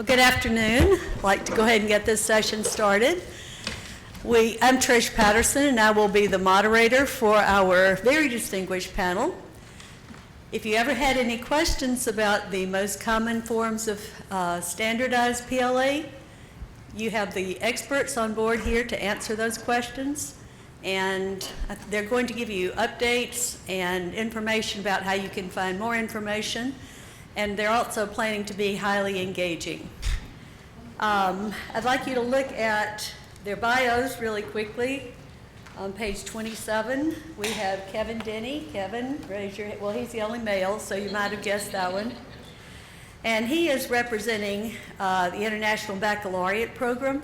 Good afternoon. I'd like to go ahead and get this session started. I'm Trish Patterson, and I will be the moderator for our very distinguished panel. If you ever had any questions about the most common forms of standardized PLA, you have the experts on board here to answer those questions, and they're going to give you updates and information about how you can find more information, and they're also planning to be highly engaging. I'd like you to look at their bios really quickly. On page 27, we have Kevin Denny. Kevin, raise your hand. Well, he's the only male, so you might have guessed that one. And he is representing the International Baccalaureate Program.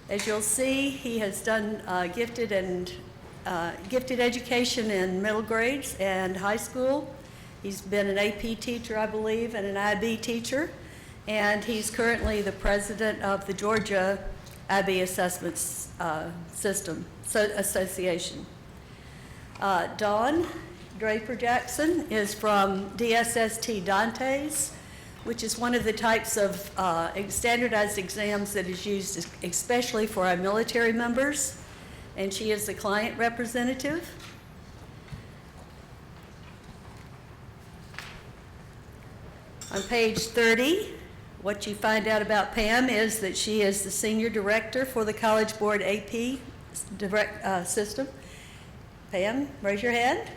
As you'll see, he has done gifted education in middle grades and high school. He's been an AP teacher, I believe, and an IB teacher. And he's currently the president of the Georgia IB Assessments Association. Dawn Draper-Jackson is from Dsst Dantes, which is one of the types of standardized exams that is used especially for our military members, and she is the client representative. On page 30, what you find out about Pam is that she is the senior director for the College Board AP system. Pam, raise your hand.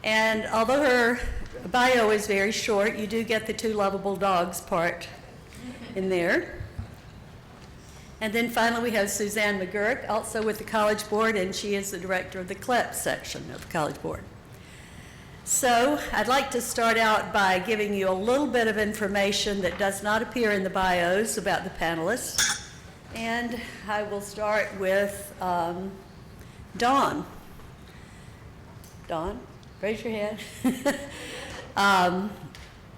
And although her bio is very short, you do get the two lovable dogs part in there. And then finally we have Suzanne Mcgirt, also with the College Board, and she is the director of the CLEP section of the College Board. So I'd like to start out by giving you a little bit of information that does not appear in the bios about the panelists. And I will start with Dawn. Dawn, raise your hand.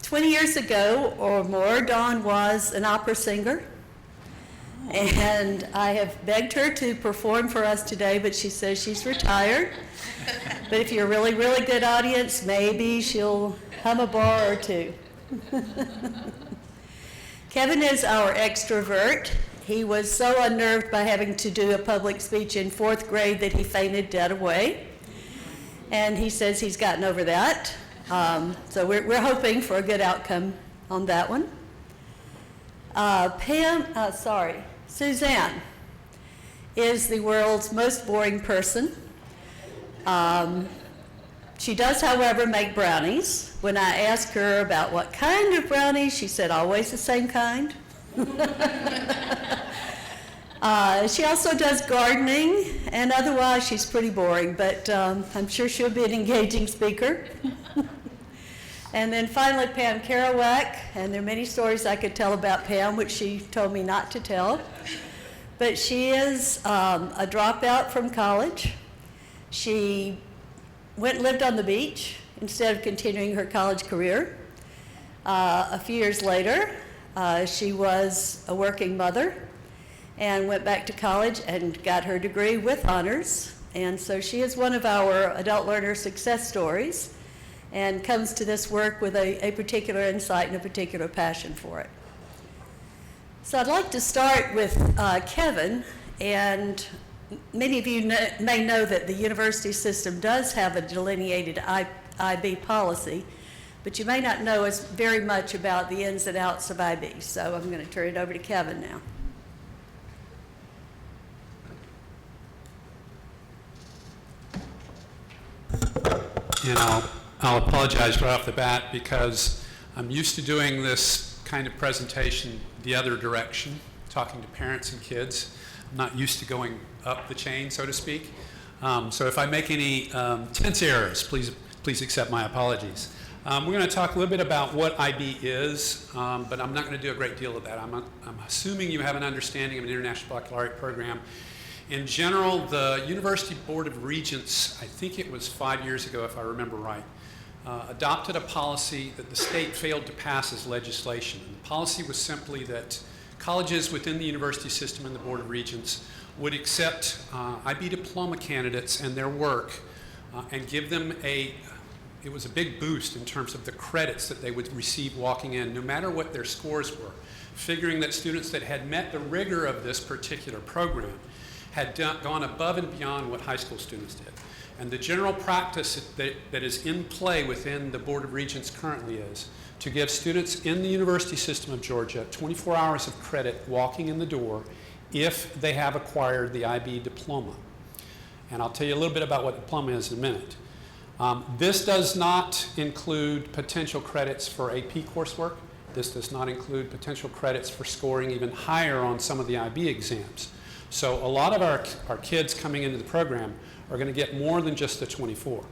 20 years ago or more, Dawn was an opera singer. And I have begged her to perform for us today, but she says she's retired. But if you're a really, really good audience, maybe she'll hum a bar or two. Kevin is our extrovert. He was so unnerved by having to do a public speech in 4th grade that he fainted dead away. And he says he's gotten over that. So we're hoping for a good outcome on that one. Suzanne is the world's most boring person. She does, however, make brownies. When I asked her about what kind of brownies, she said always the same kind. She also does gardening, and otherwise she's pretty boring, but I'm sure she'll be an engaging speaker. And then finally, Pam Kerouac, and there are many stories I could tell about Pam, which she told me not to tell. But she is a dropout from college. She went and lived on the beach instead of continuing her college career. A few years later, she was a working mother and went back to college and got her degree with honors. And so she is one of our adult learner success stories and comes to this work with a particular insight and a particular passion for it. So I'd like to start with Kevin, and many of you may know that the university system does have a delineated IB policy, but you may not know as very much about the ins and outs of IB. So I'm going to turn it over to Kevin now. And I'll apologize right off the bat because I'm used to doing this kind of presentation the other direction, talking to parents and kids. I'm not used to going up the chain, so to speak. So if I make any tense errors, please accept my apologies. We're going to talk a little bit about what IB is, but I'm not going to do a great deal of that. I'm assuming you have an understanding of an International Baccalaureate Program. In general, the University Board of Regents, I think it was 5 years ago if I remember right, adopted a policy that the state failed to pass as legislation. And the policy was simply that colleges within the university system and the Board of Regents would accept IB diploma candidates and their work and give them a it was a big boost in terms of the credits that they would receive walking in, no matter what their scores were, figuring that students that had met the rigor of this particular program had gone above and beyond what high school students did. And the general practice that is in play within the Board of Regents currently is to give students in the university system of Georgia 24 hours of credit walking in the door if they have acquired the IB diploma. And I'll tell you a little bit about what diploma is in a minute. This does not include potential credits for AP coursework. This does not include potential credits for scoring even higher on some of the IB exams. So a lot of our kids coming into the program are going to get more than just the 24.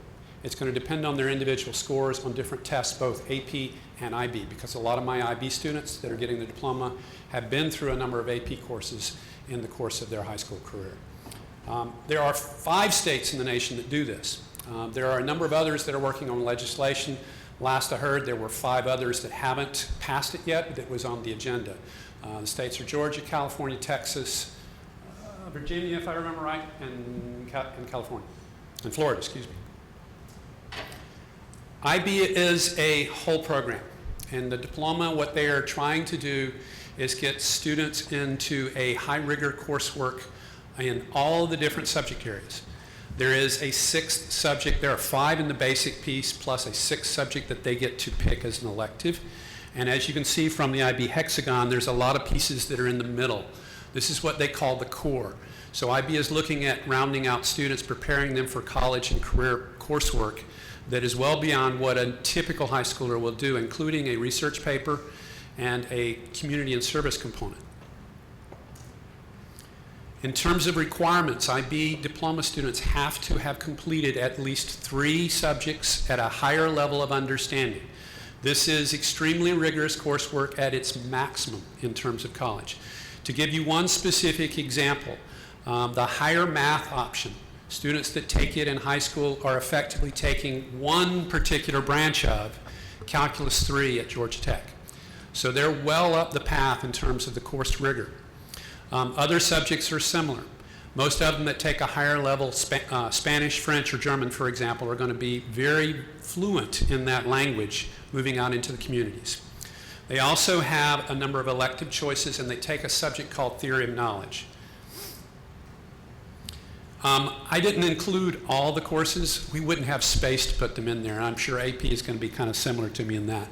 It's going to depend on their individual scores on different tests, both AP and IB, because a lot of my IB students that are getting the diploma have been through a number of AP courses in the course of their high school career. There are 5 states in the nation that do this. There are a number of others that are working on legislation. Last I heard, there were 5 others that haven't passed it yet, but it was on the agenda. The states are Georgia, California, Texas, Virginia, if I remember right, and California, and Florida, excuse me. IB is a whole program, and the diploma, what they are trying to do is get students into a high rigor coursework in all the different subject areas. There is a 6th subject. There are 5 in the basic piece, plus a 6th subject that they get to pick as an elective. And as you can see from the IB hexagon, there's a lot of pieces that are in the middle. This is what they call the core. So IB is looking at rounding out students, preparing them for college and career coursework that is well beyond what a typical high schooler will do, including a research paper and a community and service component. In terms of requirements, IB diploma students have to have completed at least 3 subjects at a higher level of understanding. This is extremely rigorous coursework at its maximum in terms of college. To give you one specific example, the higher math option, students that take it in high school are effectively taking one particular branch of Calculus 3 at Georgia Tech. So they're well up the path in terms of the course rigor. Other subjects are similar. Most of them that take a higher level, Spanish, French, or German, for example, are going to be very fluent in that language moving out into the communities. They also have a number of elective choices, and they take a subject called Theory of Knowledge. I didn't include all the courses. We wouldn't have space to put them in there. I'm sure AP is going to be kind of similar to me in that.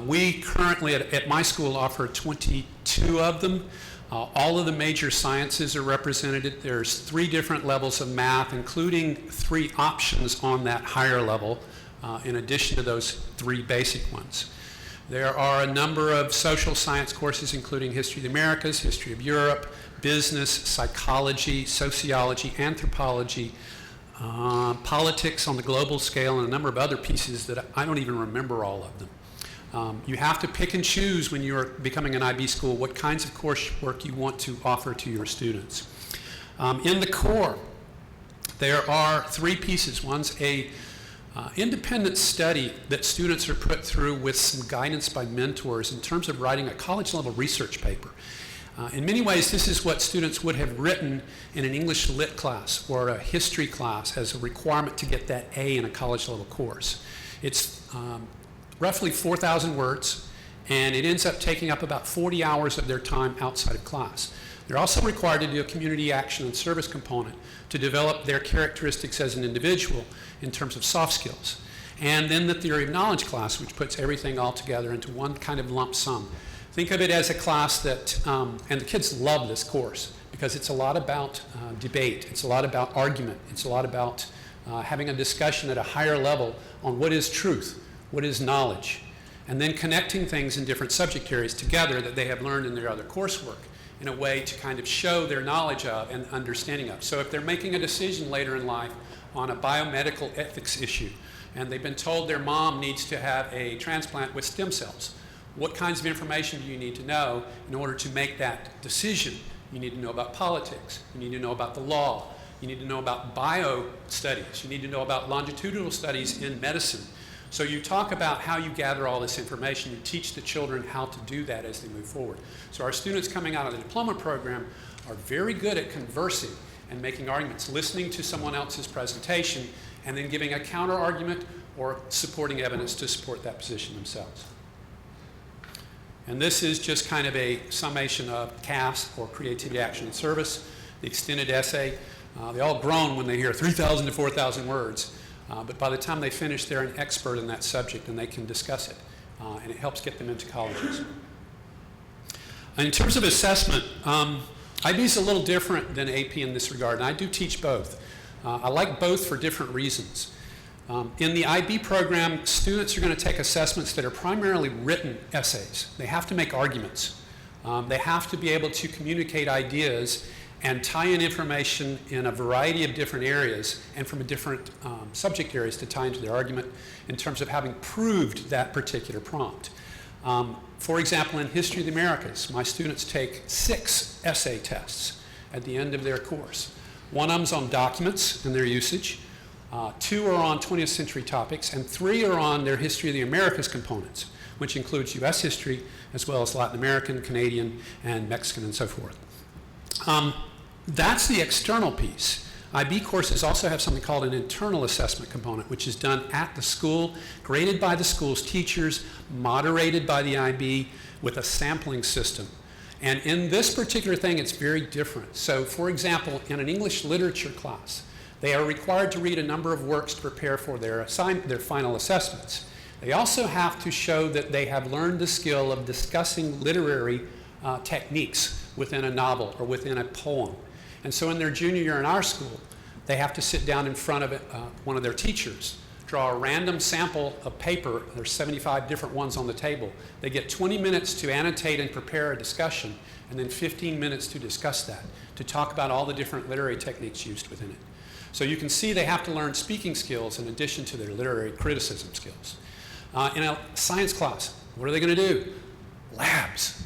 We currently at my school offer 22 of them. All of the major sciences are represented. There's 3 different levels of math, including 3 options on that higher level, in addition to those 3 basic ones. There are a number of social science courses, including History of the Americas, History of Europe, Business, Psychology, Sociology, Anthropology, Politics on the global scale, and a number of other pieces that I don't even remember all of them. You have to pick and choose when you're becoming an IB school what kinds of coursework you want to offer to your students. In the core, there are 3 pieces. One's a independent study that students are put through with some guidance by mentors in terms of writing a college-level research paper. In many ways, this is what students would have written in an English lit class or a history class as a requirement to get that A in a college-level course. It's roughly 4,000 words, and it ends up taking up about 40 hours of their time outside of class. They're also required to do a community action and service component to develop their characteristics as an individual in terms of soft skills. And then the Theory of Knowledge class, which puts everything all together into one kind of lump sum. Think of it as a class that, and the kids love this course because it's a lot about debate, it's a lot about argument, it's a lot about having a discussion at a higher level on what is truth, what is knowledge, and then connecting things in different subject areas together that they have learned in their other coursework in a way to kind of show their knowledge of and understanding of. So if they're making a decision later in life on a biomedical ethics issue, and they've been told their mom needs to have a transplant with stem cells, what kinds of information do you need to know in order to make that decision? You need to know about politics, you need to know about the law, you need to know about bio studies, you need to know about longitudinal studies in medicine. So you talk about how you gather all this information, you teach the children how to do that as they move forward. So our students coming out of the diploma program are very good at conversing and making arguments, listening to someone else's presentation, and then giving a counter argument or supporting evidence to support that position themselves. And this is just kind of a summation of CAS, or Creativity, Action, and Service, the extended essay. They all groan when they hear 3,000 to 4,000 words, but by the time they finish, they're an expert in that subject and they can discuss it, and it helps get them into colleges. In terms of assessment, IB is a little different than AP in this regard, and I do teach both. I like both for different reasons. In the IB program, students are going to take assessments that are primarily written essays. They have to make arguments. They have to be able to communicate ideas and tie in information in a variety of different areas and from different subject areas to tie into their argument in terms of having proved that particular prompt. For example, in History of the Americas, my students take 6 essay tests at the end of their course. One of them's on documents and their usage. 2 are on 20th century topics, and 3 are on their History of the Americas components, which includes U.S. history, as well as Latin American, Canadian, and Mexican, and so forth. That's the external piece. IB courses also have something called an internal assessment component, which is done at the school, graded by the school's teachers, moderated by the IB with a sampling system. And in this particular thing, it's very different. So, for example, in an English literature class, they are required to read a number of works to prepare for their final assessments. They also have to show that they have learned the skill of discussing literary techniques within a novel or within a poem. And so in their junior year in our school, they have to sit down in front of one of their teachers, draw a random sample of paper. There's 75 different ones on the table. They get 20 minutes to annotate and prepare a discussion, and then 15 minutes to discuss that, to talk about all the different literary techniques used within it. So you can see they have to learn speaking skills in addition to their literary criticism skills. In a science class, what are they going to do? Labs.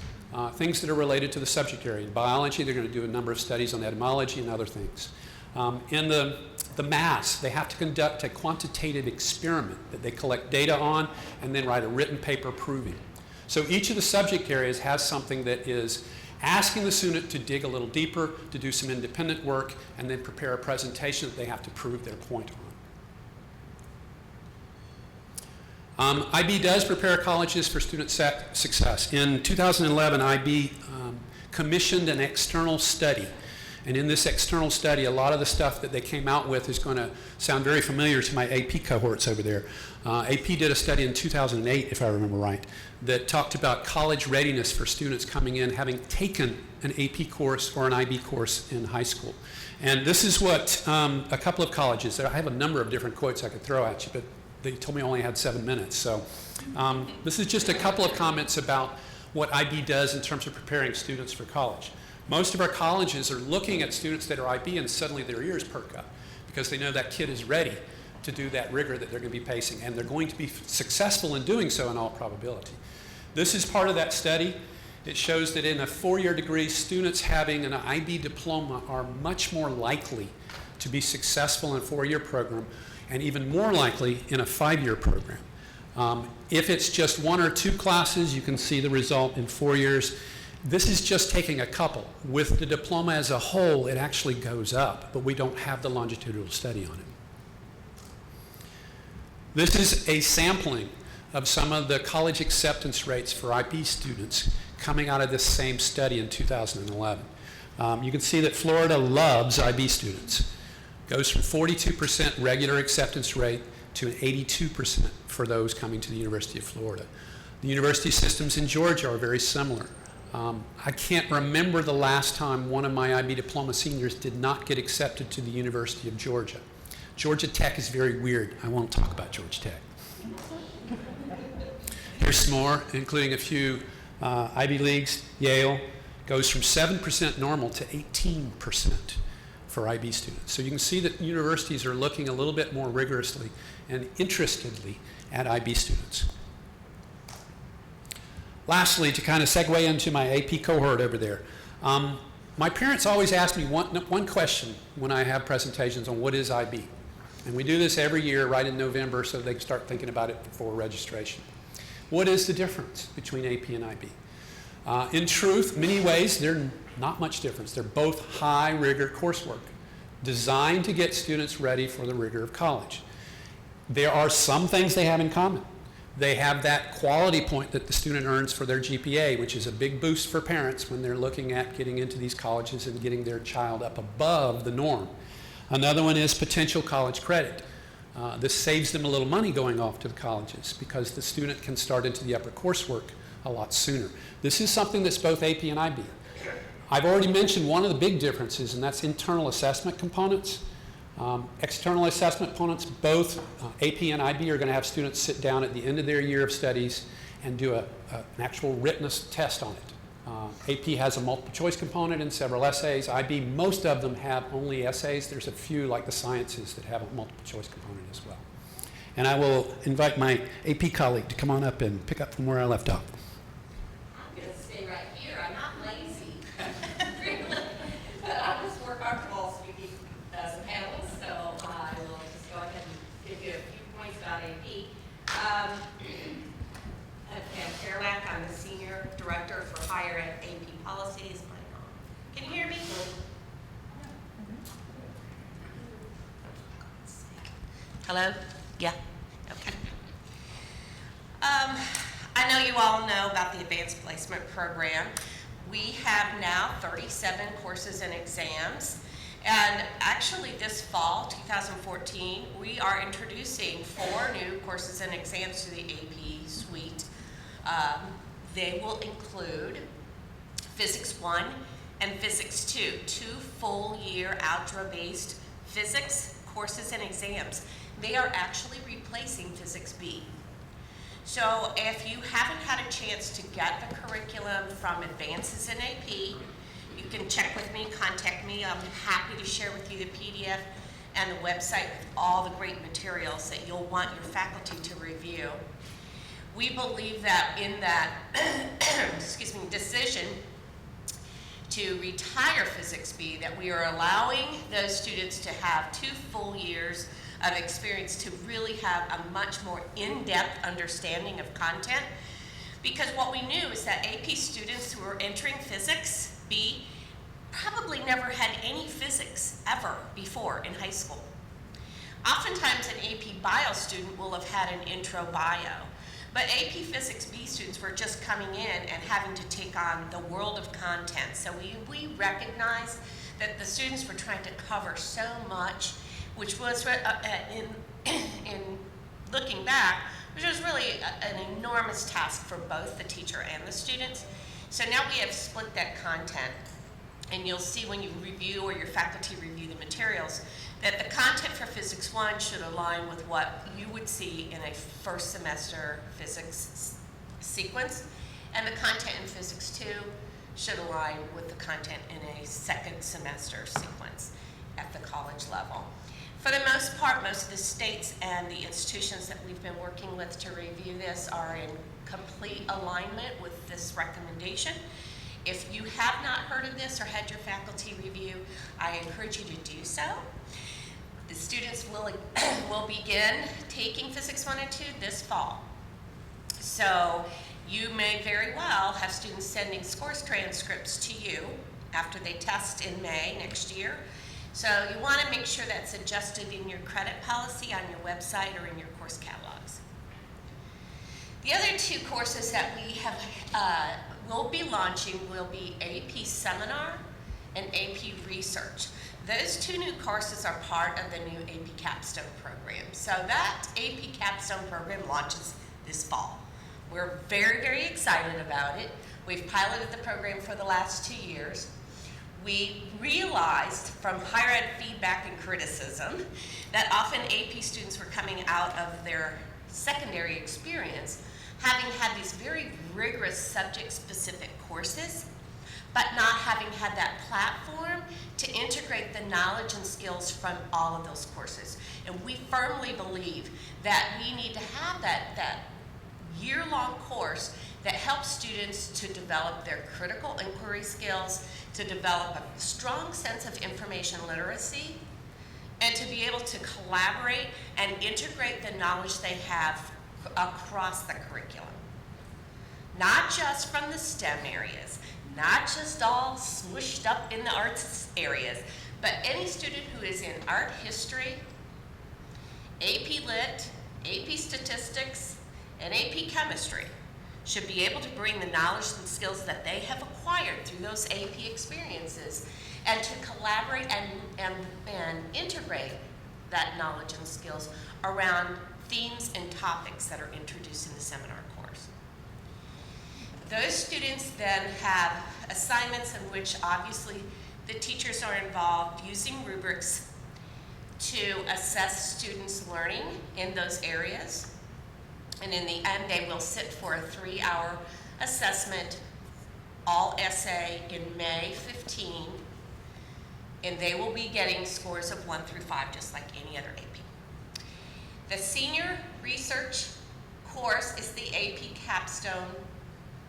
Things that are related to the subject area. In biology, they're going to do a number of studies on etymology and other things. In the maths, they have to conduct a quantitative experiment that they collect data on and then write a written paper proving. So each of the subject areas has something that is asking the student to dig a little deeper, to do some independent work, and then prepare a presentation that they have to prove their point on. IB does prepare colleges for student success. In 2011, IB commissioned an external study. And in this external study, a lot of the stuff that they came out with is going to sound very familiar to my AP cohorts over there. AP did a study in 2008, if I remember right, that talked about college readiness for students coming in having taken an AP course or an IB course in high school. And this is what a couple of colleges, I have a number of different quotes I could throw at you, but they told me I only had 7 minutes. So this is just a couple of comments about what IB does in terms of preparing students for college. Most of our colleges are looking at students that are IB and suddenly their ears perk up because they know that kid is ready to do that rigor that they're going to be facing, and they're going to be successful in doing so in all probability. This is part of that study. It shows that in a 4-year degree, students having an IB diploma are much more likely to be successful in a 4-year program and even more likely in a 5-year program. If it's just 1 or 2 classes, you can see the result in 4 years. This is just taking a couple. With the diploma as a whole, it actually goes up, but we don't have the longitudinal study on it. This is a sampling of some of the college acceptance rates for IB students coming out of this same study in 2011. You can see that Florida loves IB students. Goes from 42% regular acceptance rate to an 82% for those coming to the University of Florida. The university systems in Georgia are very similar. I can't remember the last time one of my IB diploma seniors did not get accepted to the University of Georgia. Georgia Tech is very weird. I won't talk about Georgia Tech. Here's some more, including a few Ivy Leagues. Yale goes from 7% normal to 18% for IB students. So you can see that universities are looking a little bit more rigorously and interestedly at IB students. Lastly, to kind of segue into my AP cohort over there, my parents always ask me one question when I have presentations on what is IB. And we do this every year right in November so they can start thinking about it before registration. What is the difference between AP and IB? In truth, many ways, they're not much difference. They're both high rigor coursework designed to get students ready for the rigor of college. There are some things they have in common. They have that quality point that the student earns for their GPA, which is a big boost for parents when they're looking at getting into these colleges and getting their child up above the norm. Another one is potential college credit. This saves them a little money going off to the colleges because the student can start into the upper coursework a lot sooner. This is something that's both AP and IB. I've already mentioned one of the big differences, and that's internal assessment components. External assessment components, both AP and IB are going to have students sit down at the end of their year of studies and do an actual written test on it. AP has a multiple choice component and several essays. IB, most of them have only essays. There's a few, like the sciences, that have a multiple choice component as well. And I will invite my AP colleague to come on up and pick up from where I left off. I'm going to stay right here. I'm not lazy. Really. But I'm just more comfortable speaking as a panelist, so I will just go ahead and give you a few points about AP. I'm Pam Kerouac. I'm the Senior Director for Higher Ed AP Policies. Can you hear me? Hello? Yeah? Okay. I know you all know about the Advanced Placement Program. We have now 37 courses and exams. And actually this fall, 2014, we are introducing 4 new courses and exams to the AP suite. They will include Physics 1 and Physics 2, 2 full-year algebra-based physics courses and exams. They are actually replacing Physics B. So if you haven't had a chance to get the curriculum from Advances in AP, you can check with me, contact me. I'm happy to share with you the PDF and the website with all the great materials that you'll want your faculty to review. We believe that in that decision to retire Physics B, that we are allowing those students to have 2 full years of experience to really have a much more in-depth understanding of content. Because what we knew is that AP students who were entering Physics B probably never had any physics ever before in high school. Oftentimes an AP bio student will have had an intro bio, but AP Physics B students were just coming in and having to take on the world of content. So we recognized that the students were trying to cover so much, which was, in looking back, which was really an enormous task for both the teacher and the students. So now we have split that content, and you'll see when you review or your faculty review the materials that the content for Physics 1 should align with what you would see in a first semester physics sequence, and the content in Physics 2 should align with the content in a second semester sequence at the college level. For the most part, most of the states and the institutions that we've been working with to review this are in complete alignment with this recommendation. If you have not heard of this or had your faculty review, I encourage you to do so. The students will begin taking Physics 1 and 2 this fall. So you may very well have students sending scores transcripts to you after they test in May next year. So you want to make sure that's adjusted in your credit policy on your website or in your course catalogs. The other 2 courses that we have will be launching will be AP Seminar and AP Research. Those 2 new courses are part of the new AP Capstone program. So that AP Capstone program launches this fall. We're very, very excited about it. We've piloted the program for the last 2 years. We realized from higher ed feedback and criticism that often AP students were coming out of their secondary experience having had these very rigorous subject-specific courses, but not having had that platform to integrate the knowledge and skills from all of those courses. And we firmly believe that we need to have that year-long course that helps students to develop their critical inquiry skills, to develop a strong sense of information literacy, and to be able to collaborate and integrate the knowledge they have across the curriculum. Not just from the STEM areas, not just all smushed up in the arts areas, but any student who is in art history, AP Lit, AP Statistics, and AP Chemistry should be able to bring the knowledge and skills that they have acquired through those AP experiences and to collaborate and integrate that knowledge and skills around themes and topics that are introduced in the seminar course. Those students then have assignments in which obviously the teachers are involved using rubrics to assess students' learning in those areas. And in the end, they will sit for a 3-hour assessment, all essay, in May 15, and they will be getting scores of 1 through 5, just like any other AP. The senior research course is the AP Capstone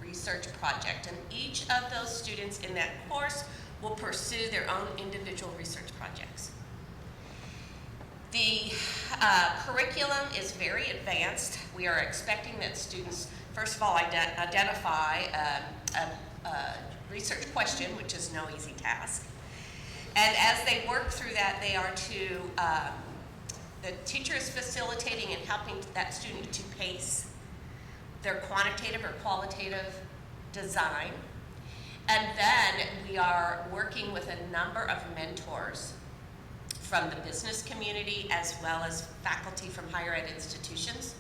Research Project, and each of those students in that course will pursue their own individual research projects. The curriculum is very advanced. We are expecting that students, first of all, identify a research question, which is no easy task. And as they work through that, they are the teacher is facilitating and helping that student to pace their quantitative or qualitative design. And then we are working with a number of mentors from the business community as well as faculty from higher ed institutions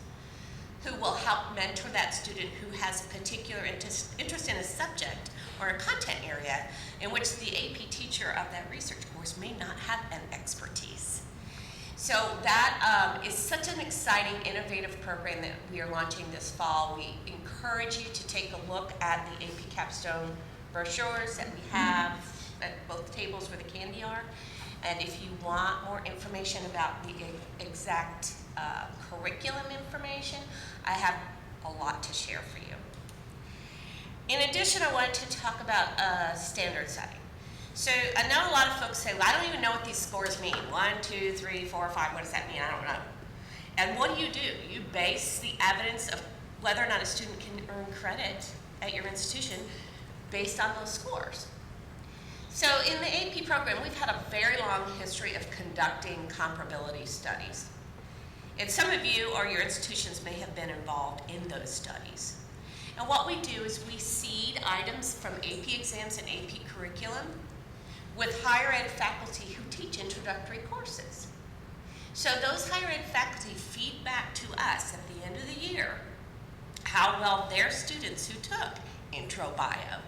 who will help mentor that student who has a particular interest in a subject or a content area in which the AP teacher of that research course may not have an expertise. So that is such an exciting, innovative program that we are launching this fall. We encourage you to take a look at the AP Capstone brochures that we have at both tables where the candy are. And if you want more information about the exact curriculum information, I have a lot to share for you. In addition, I wanted to talk about standard setting. So I know a lot of folks say, well, I don't even know what these scores mean. 1, 2, 3, 4, 5, what does that mean? I don't know. And what do? You base the evidence of whether or not a student can earn credit at your institution based on those scores. So in the AP program, we've had a very long history of conducting comparability studies. And some of you or your institutions may have been involved in those studies. And what we do is we seed items from AP exams and AP curriculum with higher ed faculty who teach introductory courses. So those higher ed faculty feed back to us at the end of the year how well their students who took intro bio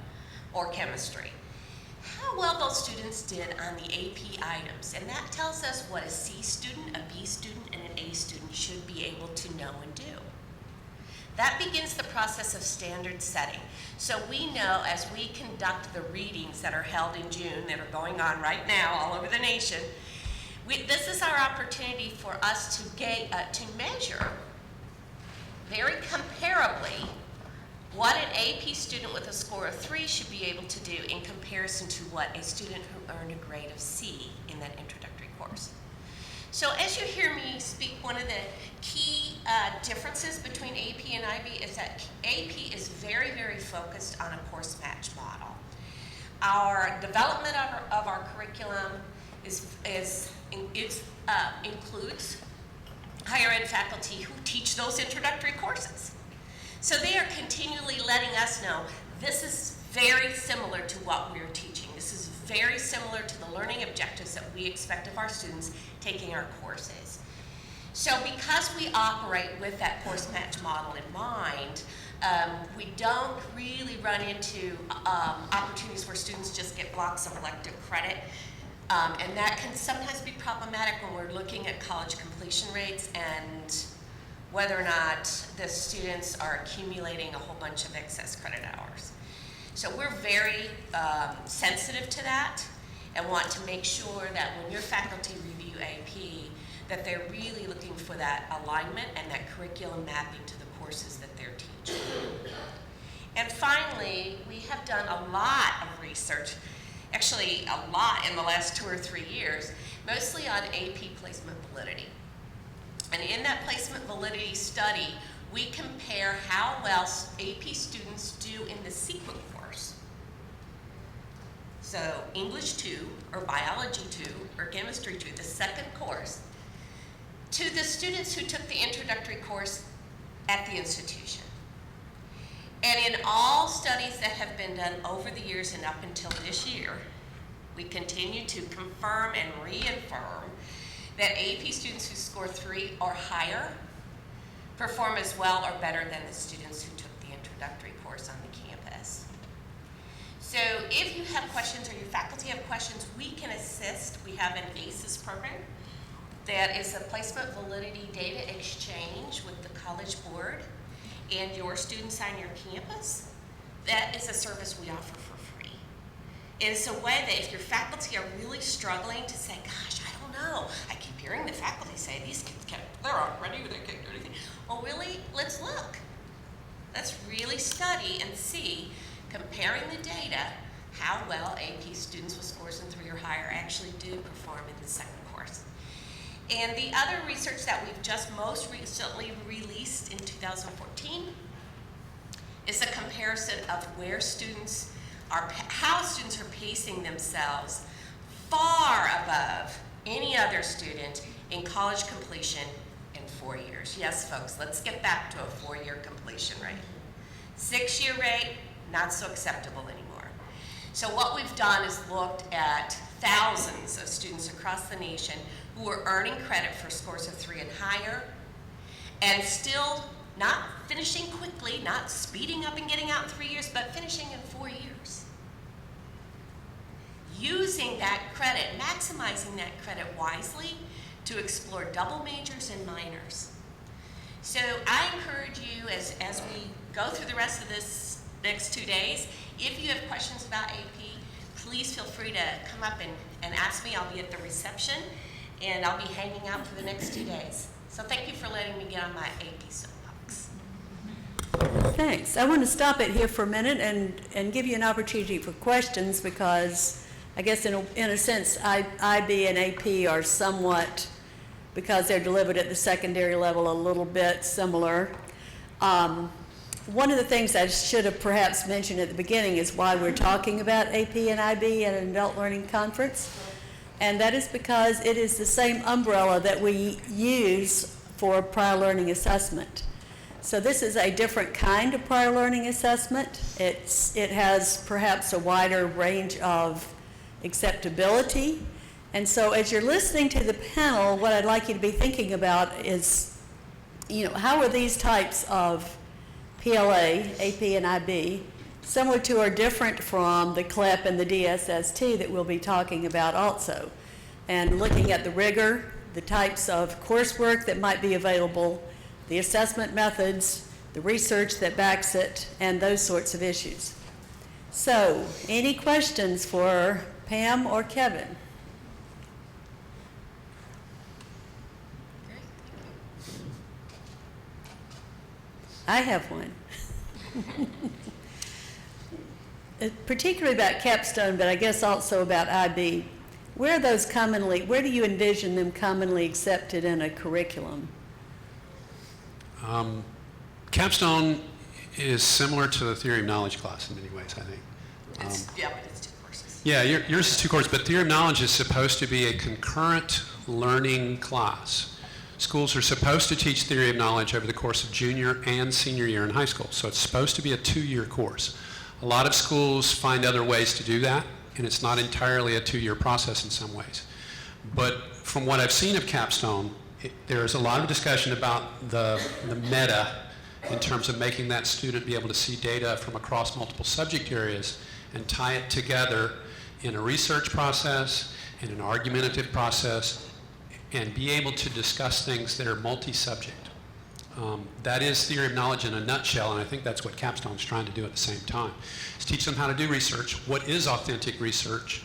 or chemistry, how well those students did on the AP items. And that tells us what a C student, a B student, and an A student should be able to know and do. That begins the process of standard setting. So we know as we conduct the readings that are held in June, that are going on right now all over the nation, this is our opportunity for us to measure very comparably what an AP student with a score of 3 should be able to do in comparison to what a student who earned a grade of C in that introductory course. So as you hear me speak, one of the key differences between AP and IB is that AP is very, very focused on a course match model. Our development of our curriculum includes higher ed faculty who teach those introductory courses. So they are continually letting us know this is very similar to what we're teaching. This is very similar to the learning objectives that we expect of our students taking our courses. So because we operate with that course match model in mind, we don't really run into opportunities where students just get blocks of elective credit. And that can sometimes be problematic when we're looking at college completion rates and whether or not the students are accumulating a whole bunch of excess credit hours. So we're very sensitive to that and want to make sure that when your faculty review AP, that they're really looking for that alignment and that curriculum mapping to the courses that they're teaching. And finally, we have done a lot of research, actually a lot in the last 2 or 3 years, mostly on AP placement validity. And in that placement validity study, we compare how well AP students do in the sequent course. So English 2, or Biology 2, or Chemistry 2, the second course, to the students who took the introductory course at the institution. And in all studies that have been done over the years and up until this year, we continue to confirm and reaffirm that AP students who score 3 or higher perform as well or better than the students who took the introductory course on the campus. So if you have questions or your faculty have questions, we can assist. We have an Asus program that is a placement validity data exchange with the college board and your students on your campus. That is a service we offer for free. It's a way that if your faculty are really struggling to say, gosh, I don't know, I keep hearing the faculty say, these kids they're already, they can't do anything. Well, really, let's look. Let's really study and see, comparing the data, how well AP students with scores in 3 or higher actually do perform in the second course. And the other research that we've just most recently released in 2014 is a comparison of where students are, how students are pacing themselves far above any other student in college completion in 4 years. Yes, folks, let's get back to a 4-year completion rate. 6-year rate, not so acceptable anymore. So what we've done is looked at thousands of students across the nation who are earning credit for scores of 3 and higher, and still not finishing quickly, not speeding up and getting out in 3 years, but finishing in 4 years. Using that credit, maximizing that credit wisely to explore double majors and minors. So I encourage you as we go through the rest of this next 2 days, if you have questions about AP, please feel free to come up and ask me. I'll be at the reception, and I'll be hanging out for the next 2 days. So thank you for letting me get on my AP soapbox. Thanks. I want to stop it here for a minute and give you an opportunity for questions, because I guess in a sense, IB and AP are somewhat, because they're delivered at the secondary level, a little bit similar. One of the things I should have perhaps mentioned at the beginning is why we're talking about AP and IB at an adult learning conference. And that is because it is the same umbrella that we use for prior learning assessment. So this is a different kind of prior learning assessment. It has perhaps a wider range of acceptability. And so as you're listening to the panel, what I'd like you to be thinking about is, how are these types of PLA, AP, and IB similar to or different from the CLEP and the DSST that we'll be talking about also, and looking at the rigor, the types of coursework that might be available, the assessment methods, the research that backs it, and those sorts of issues. So, any questions for Pam or Kevin? I have one. Particularly about capstone, but I guess also about IB. Where do you envision them commonly accepted in a curriculum? Capstone is similar to the theory of knowledge class in many ways, I think. But it's 2 courses. Yeah, yours is 2 courses, but theory of knowledge is supposed to be a concurrent learning class. Schools are supposed to teach theory of knowledge over the course of junior and senior year in high school, so it's supposed to be a 2-year course. A lot of schools find other ways to do that, and it's not entirely a 2-year process in some ways. But from what I've seen of capstone, there's a lot of discussion about the meta in terms of making that student be able to see data from across multiple subject areas and tie it together in a research process, in an argumentative process, and be able to discuss things that are multi-subject. That is theory of knowledge in a nutshell, and I think that's what capstone's trying to do at the same time. Is teach them how to do research. What is authentic research?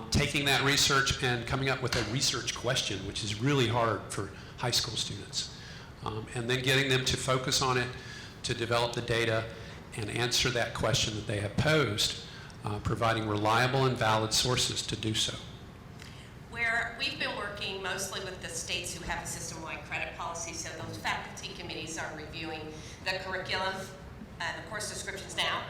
Taking that research and coming up with a research question, which is really hard for high school students. And then getting them to focus on it, to develop the data, and answer that question that they have posed, providing reliable and valid sources to do so. Where we've been working mostly with the states who have a system-wide credit policy, so those faculty committees are reviewing the curriculum and the course descriptions now,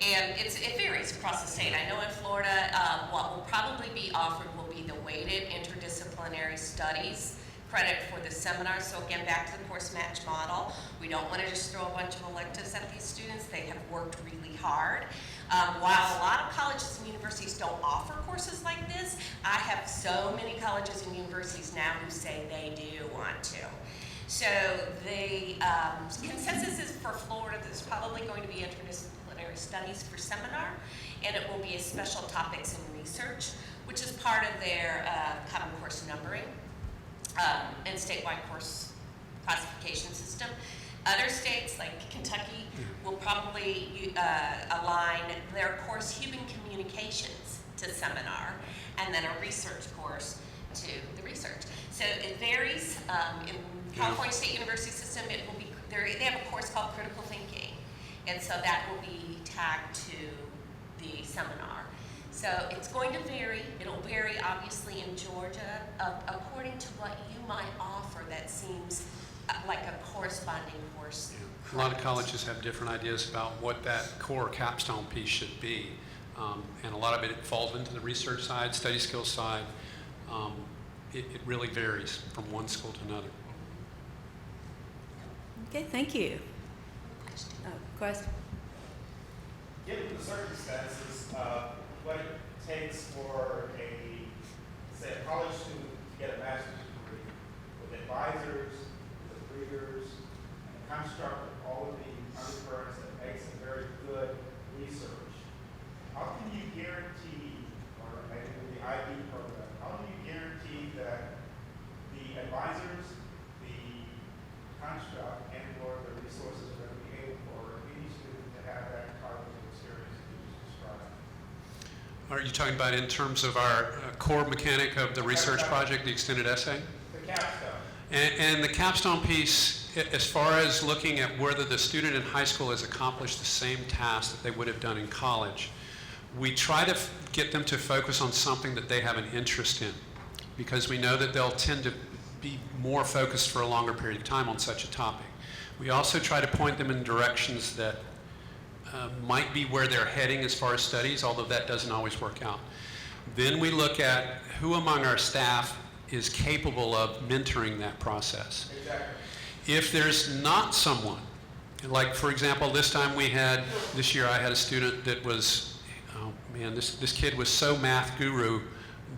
and it varies across the state. I know in Florida, what will probably be offered will be the weighted interdisciplinary studies credit for the seminar. So again, back to the course match model. We don't want to just throw a bunch of electives at these students. They have worked really hard. While a lot of colleges and universities don't offer courses like this, I have so many colleges and universities now who say they do want to. So the consensus is for Florida that there's probably going to be interdisciplinary studies for seminar, and it will be a special topics and research, which is part of their common course numbering and statewide course classification system. Other states like Kentucky will probably align their course Human Communications to seminar, and then a research course to the research. So it varies. In California State University system, it will be they have a course called Critical Thinking, and so that will be tagged to the seminar. So it's going to vary. It'll vary obviously in Georgia according to what you might offer that seems like a corresponding course. Yeah. A lot of colleges have different ideas about what that core capstone piece should be, and a lot of it falls into the research side, study skills side. It really varies from one school to another. Okay, thank you. Question? Given the circumstances, what it takes for say a college student to get a master's degree with advisors, with readers, and a construct of all of the undercurrents that makes a very good research, how can you guarantee, or maybe with the IB program, how do you guarantee that the advisors, the construct, and or the resources are going to be able for any student to have that type of experience that you just described? Are you talking about in terms of our core mechanic of the research project, the extended essay? The capstone. And the capstone piece, as far as looking at whether the student in high school has accomplished the same task that they would have done in college, we try to get them to focus on something that they have an interest in, because we know that they'll tend to be more focused for a longer period of time on such a topic. We also try to point them in directions that might be where they're heading as far as studies, although that doesn't always work out. Then we look at who among our staff is capable of mentoring that process. Exactly. If there's not someone, like for example, this year I had a student that was, oh man, this kid was so math guru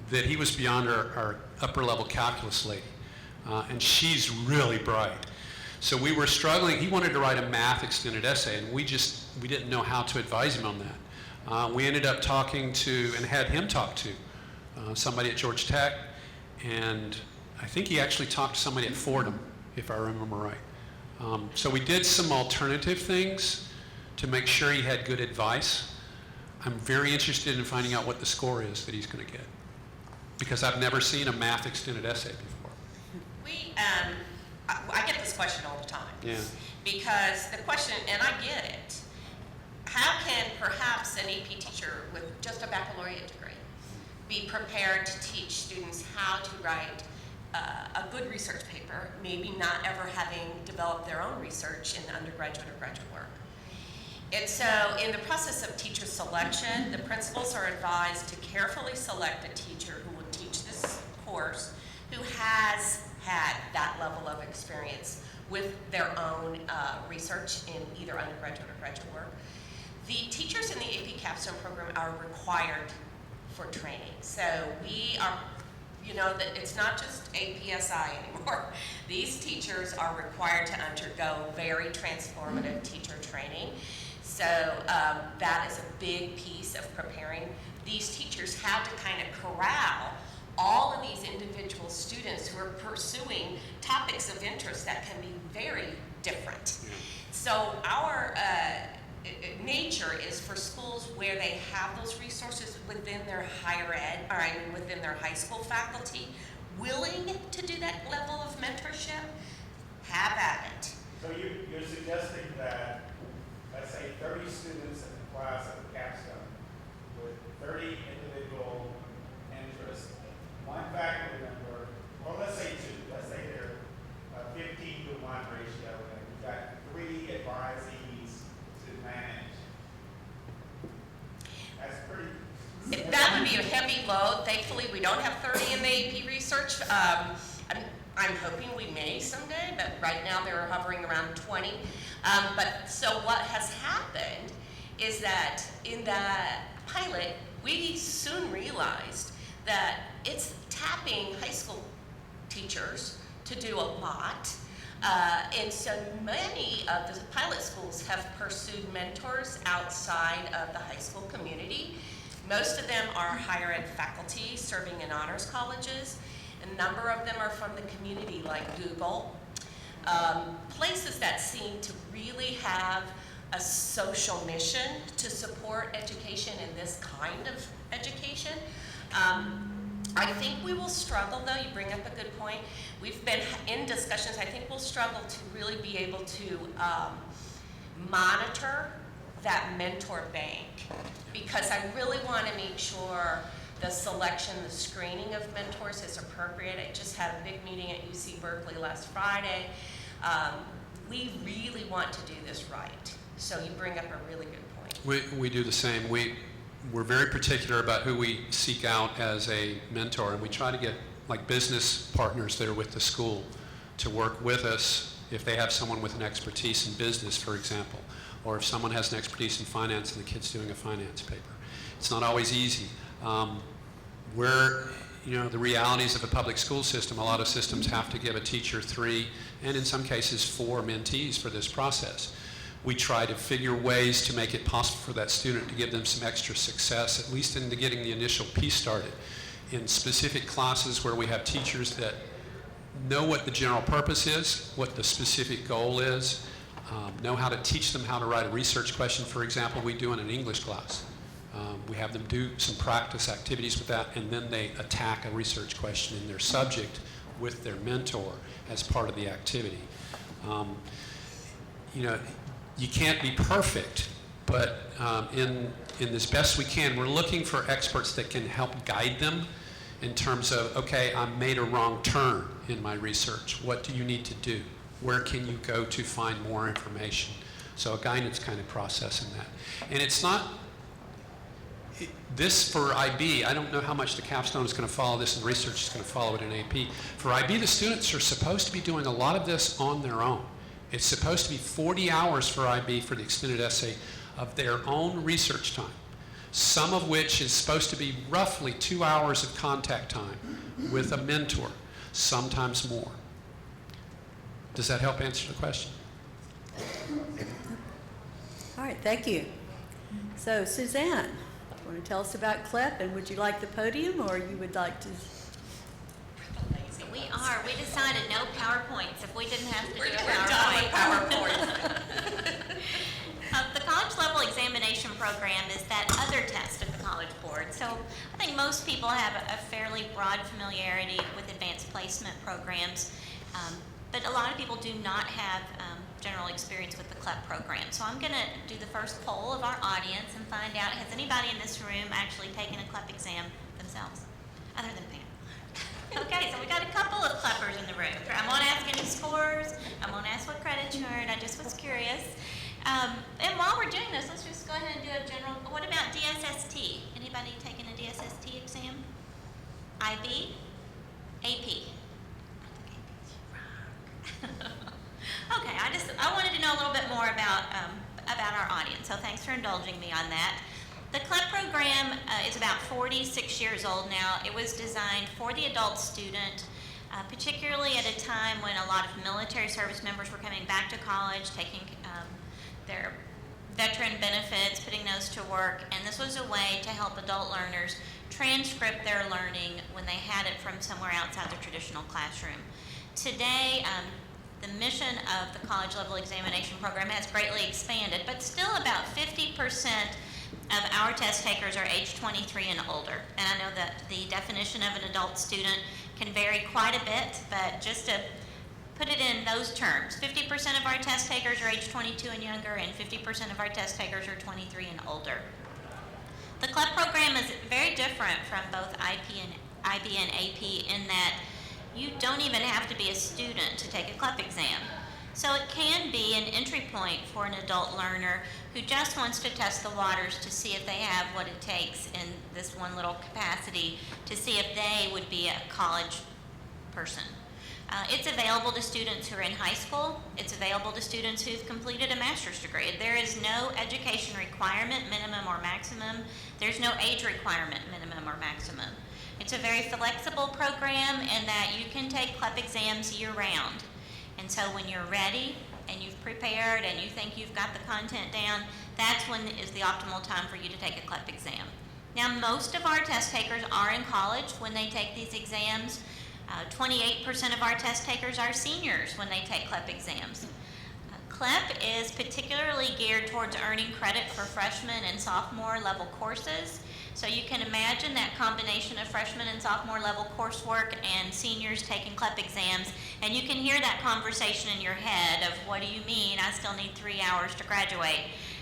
that he was beyond our upper level calculus lady. And she's really bright. So we were struggling. He wanted to write a math extended essay, and we didn't know how to advise him on that. We ended up talking to, and had him talk to, somebody at Georgia Tech, and I think he actually talked to somebody at Fordham, if I remember right. So we did some alternative things to make sure he had good advice. I'm very interested in finding out what the score is that he's going to get, because I've never seen a math extended essay before. I get this question all the time. Yeah. Because the question, and I get it, how can perhaps an AP teacher with just a baccalaureate degree be prepared to teach students how to write a good research paper, maybe not ever having developed their own research in undergraduate or graduate work? And so in the process of teacher selection, the principals are advised to carefully select a teacher who will teach this course, who has had that level of experience with their own research in either undergraduate or graduate work. The teachers in the AP Capstone program are required for training. So we are, that it's not just APSI anymore. These teachers are required to undergo very transformative teacher training. So that is a big piece of preparing. These teachers have to kind of corral all of these individual students who are pursuing topics of interest that can be very different. So our nature is for schools where they have those resources within their within their high school faculty, willing to do that level of mentorship, have at it. So you're suggesting that, let's say, 30 students in the class at the capstone with 30 individual interests, one faculty member, or let's say two, let's say they're 15 to 1 ratio, and you've got 3 advisees to manage. That's pretty. That would be a heavy load. Thankfully, we don't have 30 in the AP research. I'm hoping we may someday, but right now they're hovering around 20. But so what has happened is that in that pilot, we soon realized that it's tapping high school teachers to do a lot. And so many of the pilot schools have pursued mentors outside of the high school community. Most of them are higher ed faculty serving in honors colleges. A number of them are from the community, like Google. Places that seem to really have a social mission to support education and this kind of education. I think we will struggle, though. You bring up a good point. We've been in discussions. I think we'll struggle to really be able to monitor that mentor bank, because I really want to make sure the selection, the screening of mentors is appropriate. I just had a big meeting at UC Berkeley last Friday. We really want to do this right. So you bring up a really good point. We do the same. We're very particular about who we seek out as a mentor, and we try to get like business partners that are with the school to work with us if they have someone with an expertise in business, for example, or if someone has an expertise in finance and the kid's doing a finance paper. It's not always easy. The realities of a public school system, a lot of systems have to give a teacher 3 and in some cases 4 mentees for this process. We try to figure ways to make it possible for that student to give them some extra success, at least into getting the initial piece started. In specific classes where we have teachers that know what the general purpose is, what the specific goal is, know how to teach them how to write a research question, for example, we do in an English class. We have them do some practice activities with that, and then they attack a research question in their subject with their mentor as part of the activity. You can't be perfect, but in this best we can, we're looking for experts that can help guide them in terms of, okay, I made a wrong turn in my research. What do you need to do? Where can you go to find more information? So a guidance kind of process in that. And it's not, this for IB, I don't know how much the capstone is going to follow this and research is going to follow it in AP. For IB, the students are supposed to be doing a lot of this on their own. It's supposed to be 40 hours for IB for the extended essay of their own research time, some of which is supposed to be roughly 2 hours of contact time with a mentor, sometimes more. Does that help answer the question? All right, thank you. So Suzanne, you want to tell us about CLEP, and would you like the podium, or you would like to? We are. We decided no PowerPoints if we didn't have to do a PowerPoint. The college level examination program is that other test of the College Board. So I think most people have a fairly broad familiarity with advanced placement programs, but a lot of people do not have general experience with the CLEP program. So I'm going to do the first poll of our audience and find out, has anybody in this room actually taken a CLEP exam themselves, other than Pam? Okay, so we got a couple of CLEPers in the room. I won't ask any scores. I won't ask what credits you earned. I just was curious. And while we're doing this, let's just go ahead and do a general. What about DSST? Anybody taking a DSST exam? IB? AP? Okay, I wanted to know a little bit more about our audience. So thanks for indulging me on that. The CLEP program is about 46 years old now. It was designed for the adult student, particularly at a time when a lot of military service members were coming back to college, taking their veteran benefits, putting those to work, and this was a way to help adult learners transcript their learning when they had it from somewhere outside the traditional classroom. Today, the mission of the college level examination program has greatly expanded, but still about 50% of our test takers are age 23 and older. And I know that the definition of an adult student can vary quite a bit, but just to put it in those terms, 50% of our test takers are age 22 and younger, and 50% of our test takers are 23 and older. The CLEP program is very different from both IB and AP in that you don't even have to be a student to take a CLEP exam. So it can be an entry point for an adult learner who just wants to test the waters to see if they have what it takes in this one little capacity to see if they would be a college person. It's available to students who are in high school. It's available to students who've completed a master's degree. There is no education requirement, minimum or maximum. There's no age requirement, minimum or maximum. It's a very flexible program in that you can take CLEP exams year-round. And so when you're ready and you've prepared and you think you've got the content down, that's when is the optimal time for you to take a CLEP exam. Now, most of our test takers are in college when they take these exams. 28% of our test takers are seniors when they take CLEP exams. CLEP is particularly geared towards earning credit for freshman and sophomore level courses. So you can imagine that combination of freshman and sophomore level coursework and seniors taking CLEP exams, and you can hear that conversation in your head of, what do you mean I still need 3 hours to graduate?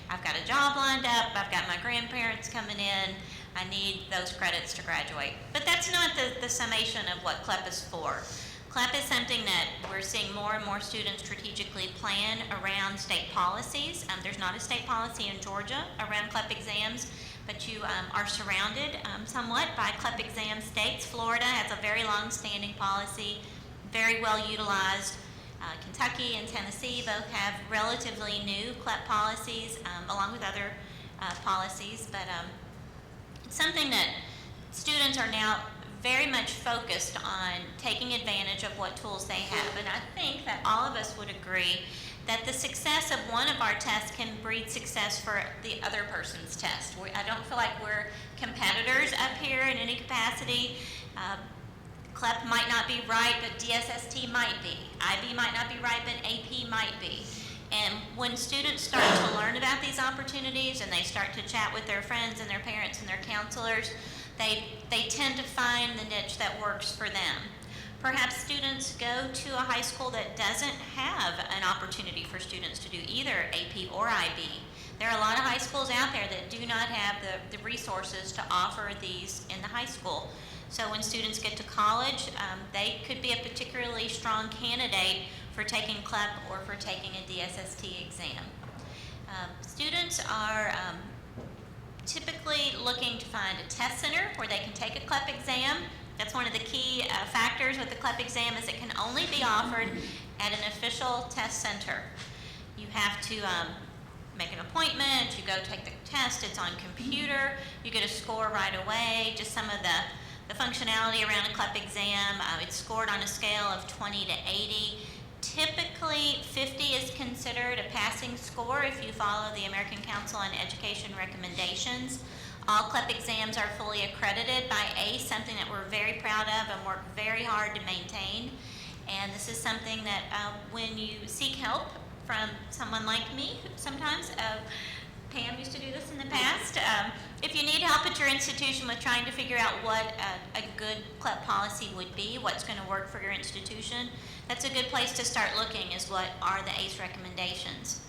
I've got a job lined up, I've got my grandparents coming in, I need those credits to graduate. But that's not the summation of what CLEP is for. CLEP is something that we're seeing more and more students strategically plan around state policies. There's not a state policy in Georgia around CLEP exams, but you are surrounded somewhat by CLEP exam states. Florida has a very long-standing policy, very well utilized. Kentucky and Tennessee both have relatively new CLEP policies, along with other policies, but it's something that students are now very much focused on taking advantage of what tools they have. And I think that all of us would agree that the success of one of our tests can breed success for the other person's test. I don't feel like we're competitors up here in any capacity. CLEP might not be right, but DSST might be. IB might not be right, but AP might be. And when students start to learn about these opportunities and they start to chat with their friends and their parents and their counselors, they tend to find the niche that works for them. Perhaps students go to a high school that doesn't have an opportunity for students to do either AP or IB. There are a lot of high schools out there that do not have the resources to offer these in the high school. So when students get to college, they could be a particularly strong candidate for taking CLEP or for taking a DSST exam. Students are typically looking to find a test center where they can take a CLEP exam. That's one of the key factors with the CLEP exam, is it can only be offered at an official test center. You have to make an appointment, you go take the test, it's on computer, you get a score right away. Just some of the functionality around a CLEP exam, it's scored on a scale of 20 to 80. Typically, 50 is considered a passing score if you follow the American Council on Education recommendations. All CLEP exams are fully accredited by ACE, something that we're very proud of and work very hard to maintain. And this is something that when you seek help from someone like me, sometimes, Pam used to do this in the past. If you need help at your institution with trying to figure out what a good CLEP policy would be, what's going to work for your institution, that's a good place to start looking, is what are the ACE recommendations.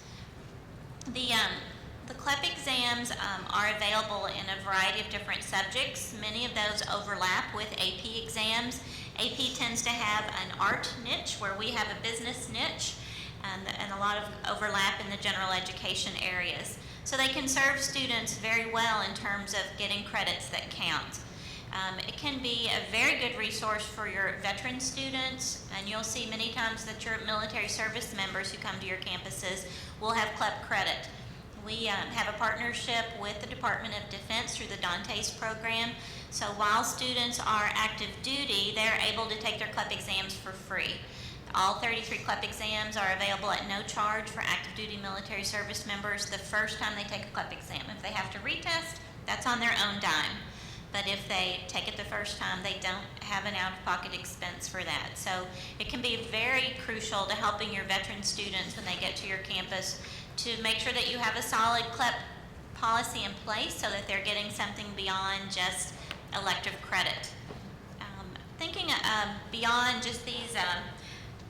The CLEP exams are available in a variety of different subjects. Many of those overlap with AP exams. AP tends to have an art niche where we have a business niche, and a lot of overlap in the general education areas. So they can serve students very well in terms of getting credits that count. It can be a very good resource for your veteran students, and you'll see many times that your military service members who come to your campuses will have CLEP credit. We have a partnership with the Department of Defense through the Dsst program. So while students are active duty, they're able to take their CLEP exams for free. All 33 CLEP exams are available at no charge for active duty military service members the first time they take a CLEP exam. If they have to retest, that's on their own dime. But if they take it the first time, they don't have an out-of-pocket expense for that. So it can be very crucial to helping your veteran students when they get to your campus to make sure that you have a solid CLEP policy in place so that they're getting something beyond just elective credit. Thinking beyond just these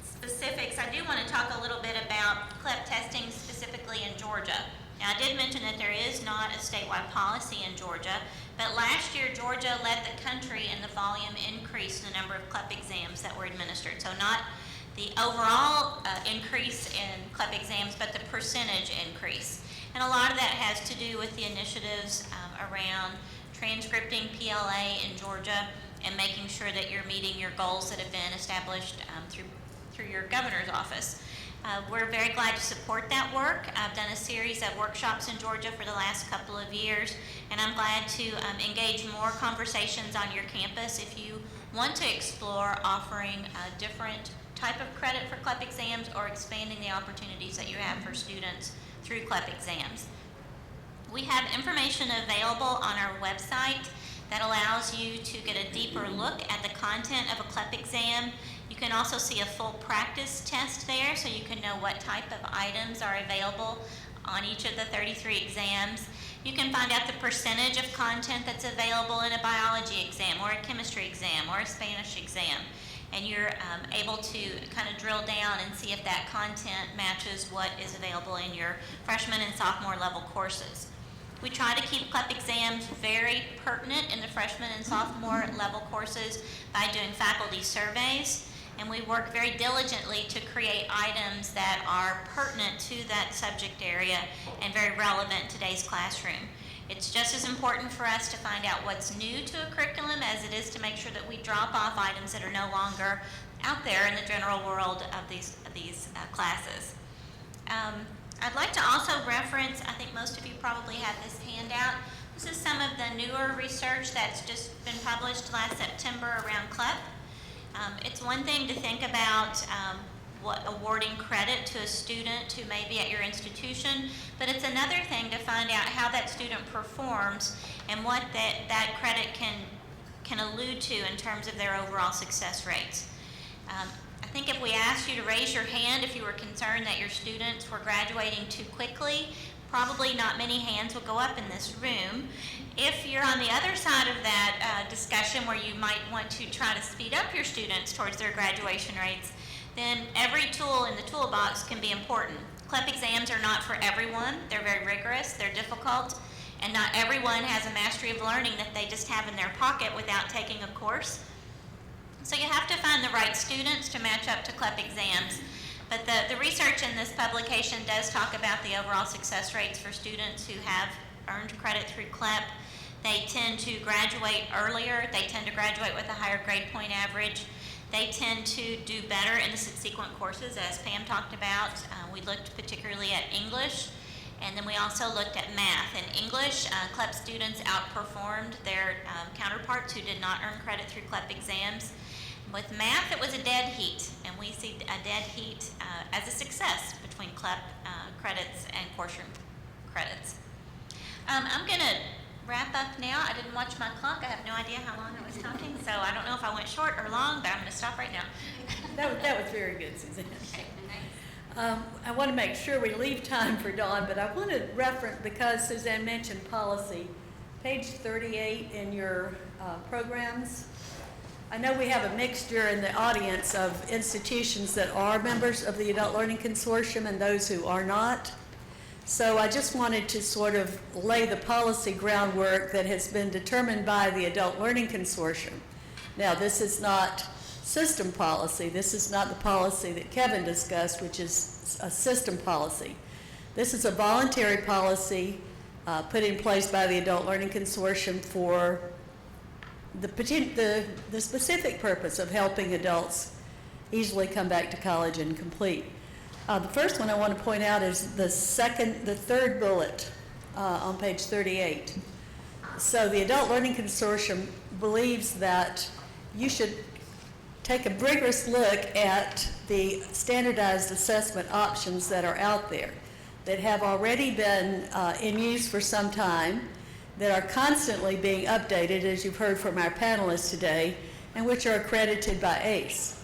specifics, I do want to talk a little bit about CLEP testing specifically in Georgia. Now, I did mention that there is not a statewide policy in Georgia, but last year Georgia led the country in the volume increase in the number of CLEP exams that were administered. So not the overall increase in CLEP exams, but the percentage increase. And a lot of that has to do with the initiatives around transcripting PLA in Georgia and making sure that you're meeting your goals that have been established through your governor's office. We're very glad to support that work. I've done a series of workshops in Georgia for the last couple of years, and I'm glad to engage more conversations on your campus if you want to explore offering a different type of credit for CLEP exams or expanding the opportunities that you have for students through CLEP exams. We have information available on our website that allows you to get a deeper look at the content of a CLEP exam. You can also see a full practice test there, so you can know what type of items are available on each of the 33 exams. You can find out the percentage of content that's available in a biology exam or a chemistry exam or a Spanish exam. And you're able to kind of drill down and see if that content matches what is available in your freshman and sophomore level courses. We try to keep CLEP exams very pertinent in the freshman and sophomore level courses by doing faculty surveys, and we work very diligently to create items that are pertinent to that subject area and very relevant in today's classroom. It's just as important for us to find out what's new to a curriculum as it is to make sure that we drop off items that are no longer out there in the general world of these classes. I'd like to also reference, I think most of you probably have this handout. This is some of the newer research that's just been published last September around CLEP. It's one thing to think about what awarding credit to a student who may be at your institution, but it's another thing to find out how that student performs and what that credit can allude to in terms of their overall success rates. I think if we asked you to raise your hand if you were concerned that your students were graduating too quickly, probably not many hands will go up in this room. If you're on the other side of that discussion where you might want to try to speed up your students towards their graduation rates, then every tool in the toolbox can be important. CLEP exams are not for everyone. They're very rigorous, they're difficult, and not everyone has a mastery of learning that they just have in their pocket without taking a course. So you have to find the right students to match up to CLEP exams. But the research in this publication does talk about the overall success rates for students who have earned credit through CLEP. They tend to graduate earlier. They tend to graduate with a higher grade point average. They tend to do better in the subsequent courses, as Pam talked about. We looked particularly at English, and then we also looked at math. In English, CLEP students outperformed their counterparts who did not earn credit through CLEP exams. With math, it was a dead heat, and we see a dead heat as a success between CLEP credits and course room credits. I'm going to wrap up now. I didn't watch my clock. I have no idea how long I was talking, so I don't know if I went short or long, but I'm going to stop right now. That was very good, Suzanne. Okay, thanks. I want to make sure we leave time for Dawn, but I want to reference, because Suzanne mentioned policy, page 38 in your programs. I know we have a mixture in the audience of institutions that are members of the Adult Learning Consortium and those who are not. So I just wanted to sort of lay the policy groundwork that has been determined by the Adult Learning Consortium. Now, this is not system policy. This is not the policy that Kevin discussed, which is a system policy. This is a voluntary policy put in place by the Adult Learning Consortium for the specific purpose of helping adults easily come back to college and complete. The first one I want to point out is the third bullet on page 38. So the Adult Learning Consortium believes that you should take a rigorous look at the standardized assessment options that are out there that have already been in use for some time, that are constantly being updated, as you've heard from our panelists today, and which are accredited by ACE.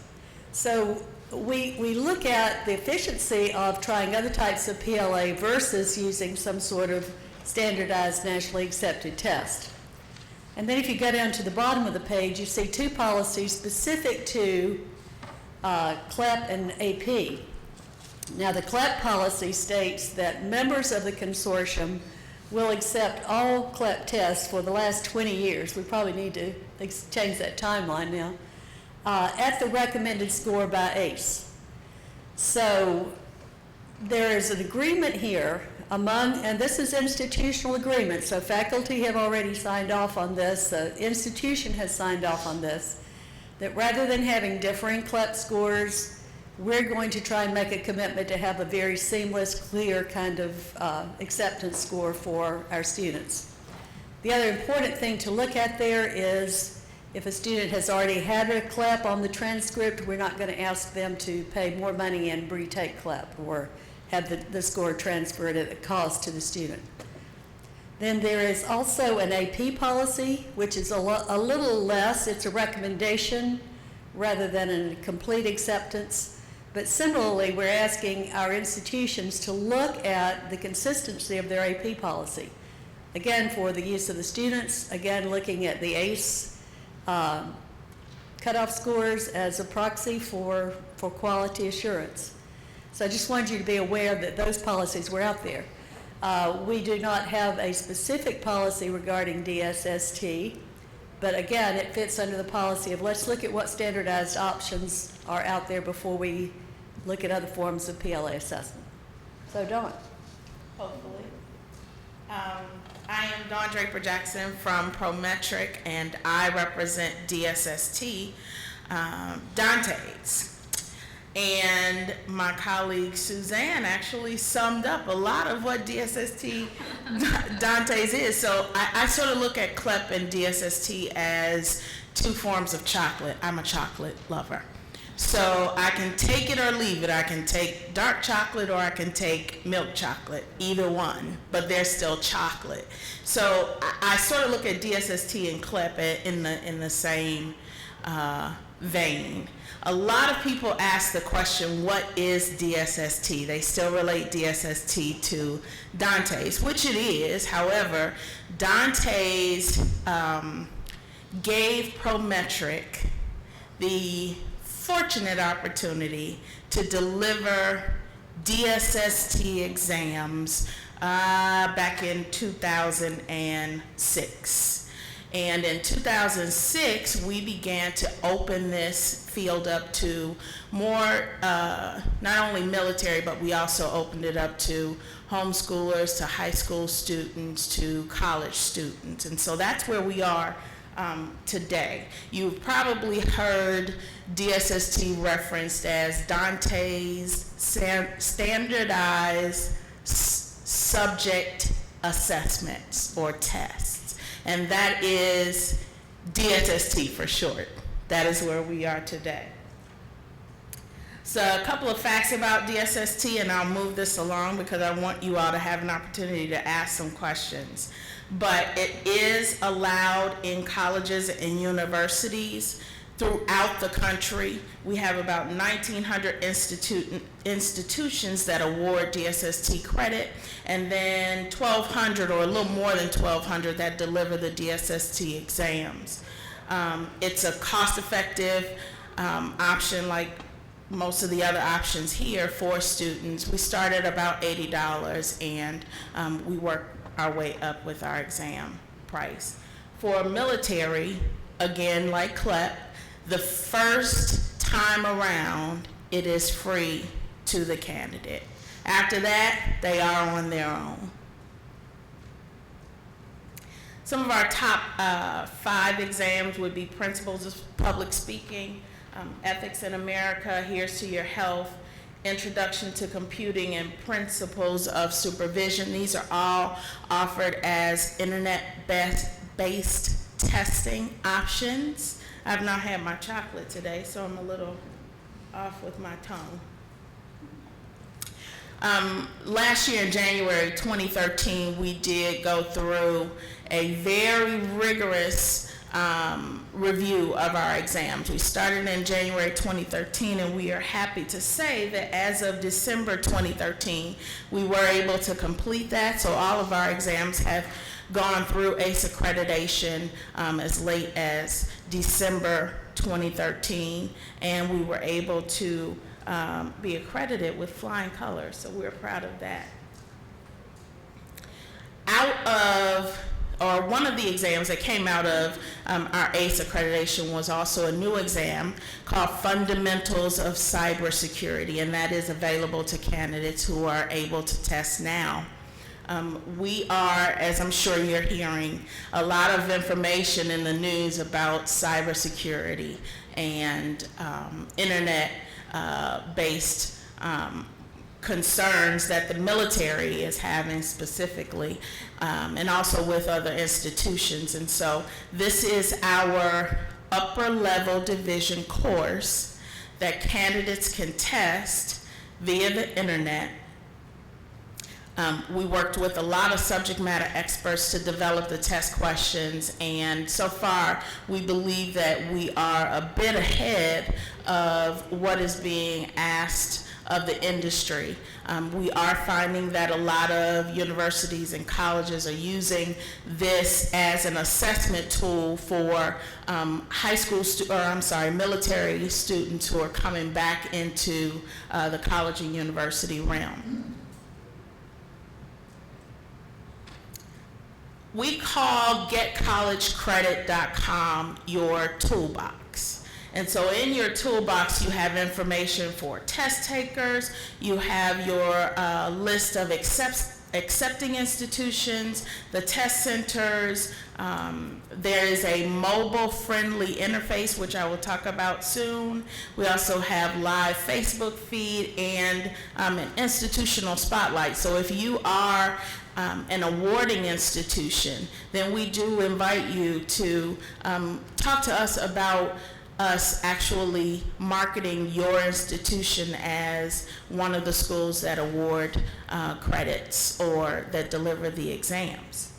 So we look at the efficiency of trying other types of PLA versus using some sort of standardized nationally accepted test. And then if you go down to the bottom of the page, you see two policies specific to CLEP and AP. Now the CLEP policy states that members of the consortium will accept all CLEP tests for the last 20 years. We probably need to change that timeline now, at the recommended score by ACE. So there is an agreement here and this is institutional agreement, so faculty have already signed off on this, the institution has signed off on this, that rather than having differing CLEP scores, we're going to try and make a commitment to have a very seamless, clear kind of acceptance score for our students. The other important thing to look at there is if a student has already had a CLEP on the transcript, we're not going to ask them to pay more money and retake CLEP or have the score transferred at a cost to the student. Then there is also an AP policy, which is a little less. It's a recommendation rather than a complete acceptance. But similarly, we're asking our institutions to look at the consistency of their AP policy. Again, for the use of the students, again, looking at the ACE cutoff scores as a proxy for quality assurance. So I just wanted you to be aware that those policies were out there. We do not have a specific policy regarding DSST, but again, it fits under the policy of let's look at what standardized options are out there before we look at other forms of PLA assessment. So Dawn. Hopefully. I am Dawn Draper-Jackson from Prometric, and I represent DSST, Dante's. And my colleague Suzanne actually summed up a lot of what DSST Dante's is. So I sort of look at CLEP and DSST as two forms of chocolate. I'm a chocolate lover. So I can take it or leave it. I can take dark chocolate or I can take milk chocolate, either one, but they're still chocolate. So I sort of look at DSST and CLEP in the same vein. A lot of people ask the question, what is DSST? They still relate DSST to Dante's, which it is. However, Dante's gave Prometric the fortunate opportunity to deliver DSST exams back in 2006. And in 2006, we began to open this field up to more, not only military, but we also opened it up to homeschoolers, to high school students, to college students. And so that's where we are today. You've probably heard DSST referenced as Dante's standardized subject assessments or tests. And that is DSST for short. That is where we are today. So a couple of facts about DSST, and I'll move this along because I want you all to have an opportunity to ask some questions. But it is allowed in colleges and universities throughout the country. We have about 1,900 institutions that award DSST credit, and then 1,200 or a little more than 1,200 that deliver the DSST exams. It's a cost-effective option like most of the other options here for students. We start at about $80 and we work our way up with our exam price. For military, again, like CLEP, the first time around, it is free to the candidate. After that, they are on their own. Some of our top 5 exams would be Principles of Public Speaking, Ethics in America, Here's to Your Health, Introduction to Computing, and Principles of Supervision. These are all offered as internet-based testing options. I've not had my chocolate today, so I'm a little off with my tongue. Last year in January 2013, we did go through a very rigorous review of our exams. We started in January 2013, and we are happy to say that as of December 2013, we were able to complete that. So all of our exams have gone through ACE accreditation as late as December 2013, and we were able to be accredited with flying colors, so we're proud of that. One of the exams that came out of our ACE accreditation was also a new exam called Fundamentals of Cybersecurity, and that is available to candidates who are able to test now. We are, as I'm sure you're hearing, a lot of information in the news about cybersecurity and internet-based concerns that the military is having specifically, and also with other institutions. And so this is our upper level division course that candidates can test via the internet. We worked with a lot of subject matter experts to develop the test questions, and so far we believe that we are a bit ahead of what is being asked of the industry. We are finding that a lot of universities and colleges are using this as an assessment tool for military students who are coming back into the college and university realm. We call getcollegecredit.com your toolbox. And so in your toolbox, you have information for test takers, you have your list of accepting institutions, the test centers. There is a mobile-friendly interface, which I will talk about soon. We also have live Facebook feed and an institutional spotlight. So if you are an awarding institution, then we do invite you to talk to us about us actually marketing your institution as one of the schools that award credits or that deliver the exams.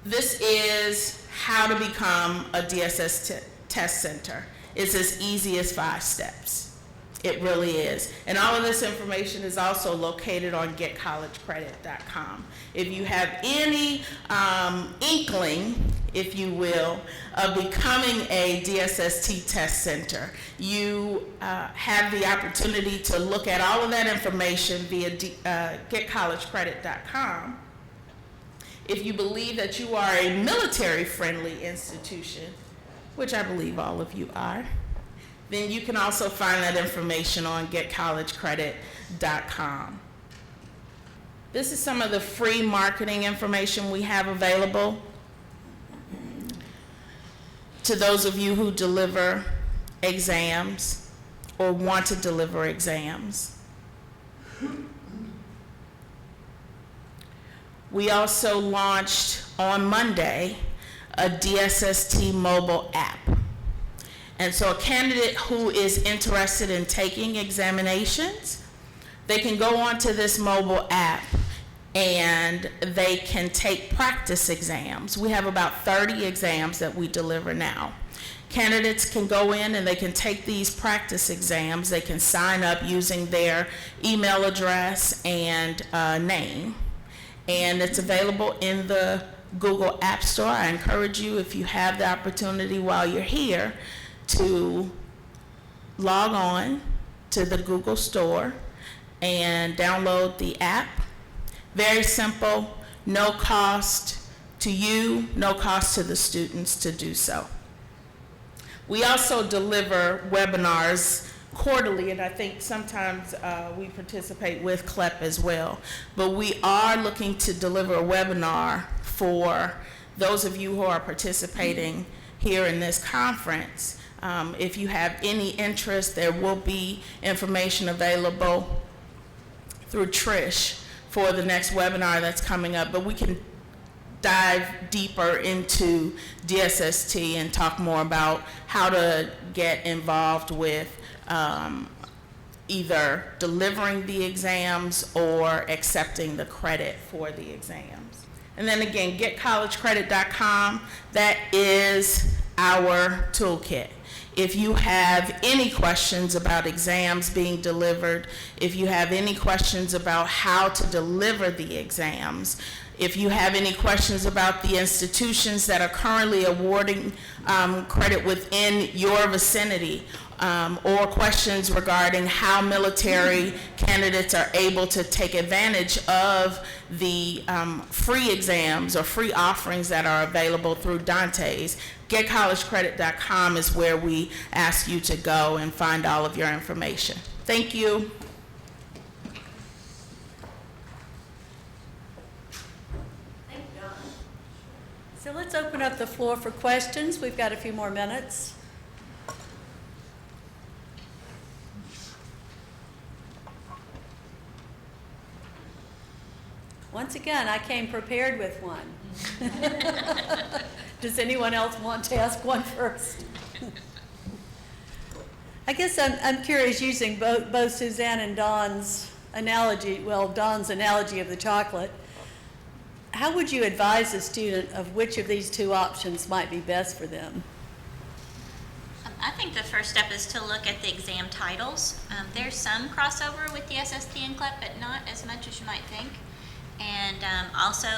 This is how to become a DSS test center. It's as easy as 5 steps. It really is. And all of this information is also located on getcollegecredit.com. If you have any inkling, if you will, of becoming a DSST test center, you have the opportunity to look at all of that information via getcollegecredit.com. If you believe that you are a military-friendly institution, which I believe all of you are, then you can also find that information on getcollegecredit.com. This is some of the free marketing information we have available to those of you who deliver exams or want to deliver exams. We also launched on Monday a DSST mobile app. And so a candidate who is interested in taking examinations, they can go onto this mobile app and they can take practice exams. We have about 30 exams that we deliver now. Candidates can go in and they can take these practice exams. They can sign up using their email address and name. And it's available in the Google App Store. I encourage you, if you have the opportunity while you're here, to log on to the Google Store and download the app. Very simple, no cost to you, no cost to the students to do so. We also deliver webinars quarterly, and I think sometimes we participate with CLEP as well. But we are looking to deliver a webinar for those of you who are participating here in this conference. If you have any interest, there will be information available through Trish for the next webinar that's coming up, but we can dive deeper into DSST and talk more about how to get involved with either delivering the exams or accepting the credit for the exams. And then again, getcollegecredit.com, that is our toolkit. If you have any questions about exams being delivered, if you have any questions about how to deliver the exams, if you have any questions about the institutions that are currently awarding credit within your vicinity, or questions regarding how military candidates are able to take advantage of the free exams or free offerings that are available through Dante's, getcollegecredit.com is where we ask you to go and find all of your information. Thank you. open up the floor for questions. We've got a few more minutes. Once again, I came prepared with one. Does anyone else want to ask one first? I guess I'm curious, using both Suzanne and Dawn's analogy, well, Dawn's analogy of the chocolate, how would you advise a student of which of these two options might be best for them? I think the first step is to look at the exam titles. There's some crossover with the SST and CLEP, but not as much as you might think. And also,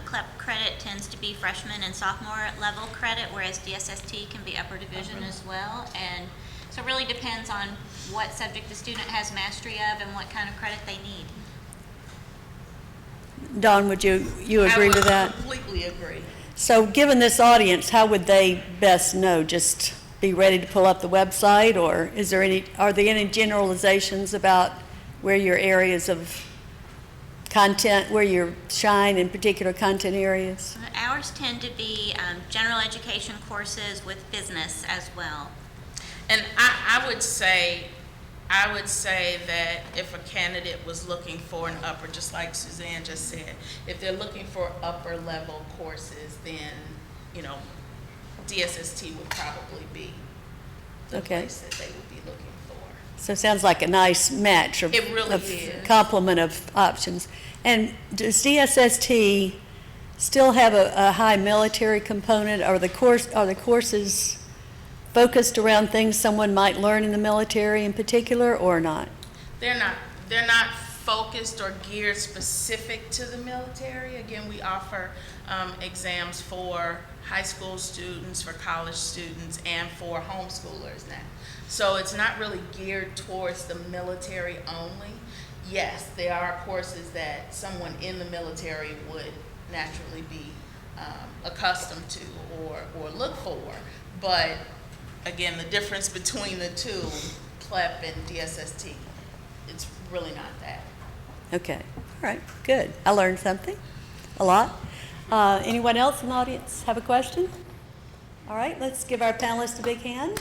CLEP credit tends to be freshman and sophomore level credit, whereas DSST can be upper division as well. And so it really depends on what subject the student has mastery of and what kind of credit they need. Dawn, would you agree with that? I would completely agree. So given this audience, how would they best know? Just be ready to pull up the website, or are there any generalizations about where your areas of content, where you shine in particular content areas? Ours tend to be general education courses with business as well. And I would say that if a candidate was looking for an upper, just like Suzanne just said, if they're looking for upper level courses, then, DSST would probably be the place that they would be looking for. So it sounds like a nice match of, It really of is. complement of options. And does DSST still have a high military component? Are the courses focused around things someone might learn in the military in particular, or not? They're not focused or geared specific to the military. Again, we offer exams for high school students, for college students, and for homeschoolers now. So it's not really geared towards the military only. Yes, there are courses that someone in the military would naturally be accustomed to or look for, but again, the difference between the two, PLEP and DSST, it's really not that. Okay, all right, good. I learned something, a lot. Anyone else in the audience have a question? All right, let's give our panelists a big hand.